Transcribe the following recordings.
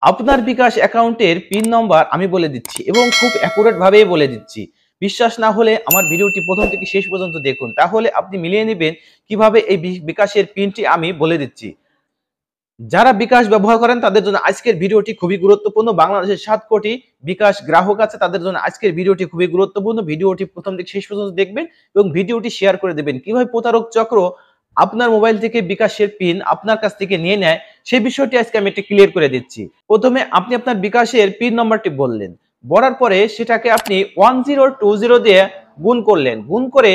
আপনার বিকাশ অ্যাকাউন্টের পিন নম্বর আমি বলে দিচ্ছি এবং খুব অ্যাকুরেট ভাবেই বলে দিচ্ছি। বিশ্বাস না হলে আমার ভিডিওটি প্রথম থেকে শেষ পর্যন্ত দেখুন, তাহলে আপনি মিলিয়ে নেবেন কিভাবে এই বিকাশের পিনটি আমি বলে দিচ্ছি। যারা বিকাশ ব্যবহার করেন তাদের জন্য আজকের ভিডিওটি খুবই গুরুত্বপূর্ণ। বাংলাদেশের 7 কোটি বিকাশ গ্রাহক আছে, তাদের জন্য আজকের ভিডিওটি খুবই গুরুত্বপূর্ণ। ভিডিওটি প্রথম থেকে শেষ পর্যন্ত দেখবেন এবং ভিডিওটি শেয়ার করে দেবেন। কিভাবে প্রতারক চক্র আপনার মোবাইল থেকে বিকাশের পিন আপনার কাছ থেকে নিয়ে নেয় সেই বিষয়টি আজকে আমি একটু ক্লিয়ার করে দিচ্ছি। প্রথমে আপনি আপনার বিকাশের পিন নম্বরটি বললেন, বলার পরে সেটাকে আপনি 1020 দিয়ে গুণ করলেন। গুণ করে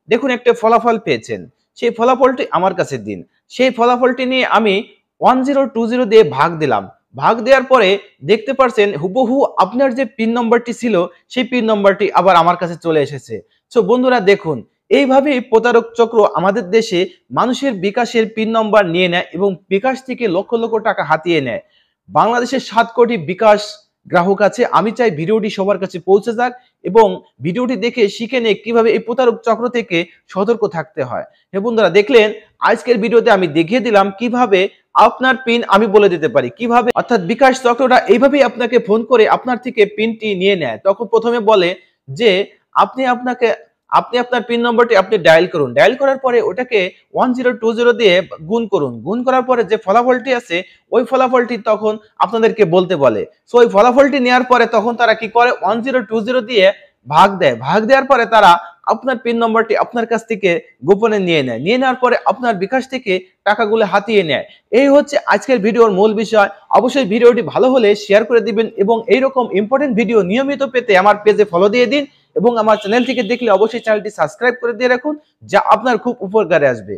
দেখুন একটা ফলাফল পেয়েছেন, সেই ফলাফলটি আমার কাছে দিন। সেই ফলাফলটি নিয়ে আমি 1020 দিয়ে ভাগ দিলাম। ভাগ দেওয়ার পরে দেখতে পারছেন হুবহু আপনার যে পিন নম্বরটি ছিল সেই পিন নম্বরটি আবার আমার কাছে চলে এসেছে। সো বন্ধুরা দেখুন, এইভাবেই প্রতারক চক্র আমাদের দেশে মানুষের বিকাশের পিন নম্বর নিয়ে নেয় এবং বিকাশ থেকে লক্ষ লক্ষ টাকা হাতিয়ে নেয়। বাংলাদেশের 7 কোটি বিকাশ গ্রাহক আছে। আমি চাই ভিডিওটি সবার কাছে পৌঁছে যাক এবং ভিডিওটি দেখে শিখে নিয়ে কিভাবে এই প্রতারক চক্র থেকে সতর্ক থাকতে হয়। হে বন্ধুরা, দেখলেন আজকের ভিডিওতে আমি দেখিয়ে দিলাম কিভাবে আপনার পিন আমি বলে দিতে পারি, কিভাবে অর্থাৎ বিকাশ চক্রটা এইভাবেই আপনাকে ফোন করে আপনার থেকে পিনটি নিয়ে নেয়। তখন প্রথমে বলে যে আপনি আপনাকে আপনি আপনার পিন নম্বরটি আপনি ডায়াল করুন। ডায়াল করার পরে ওটাকে 1020 দিয়ে গুণ করুন। গুণ করার পরে যে ফলাফলটি আছে ওই ফলাফলটি তখন আপনাদেরকে বলতে বলে। সো ওই ফলাফলটি নেওয়ার পরে তখন তারা কি করে 1020 দিয়ে ভাগ দেয়। ভাগ দেওয়ার পরে তারা আপনার পিন নম্বরটি আপনার কাছ থেকে গোপনে নিয়ে নেয়। নিয়ে নেওয়ার পরে আপনার বিকাশ থেকে টাকাগুলো হাতিয়ে নেয়। এই হচ্ছে আজকের ভিডিওর মূল বিষয়। অবশ্যই ভিডিওটি ভালো হলে শেয়ার করে দিবেন এবং এইরকম ইম্পর্টেন্ট ভিডিও নিয়মিত পেতে আমার পেজে ফলো দিয়ে দিন এবং আমার চ্যানেল থেকে দেখলে অবশ্যই চ্যানেলটি সাবস্ক্রাইব করে দিয়ে রাখুন, যা আপনার খুব উপকারে আসবে।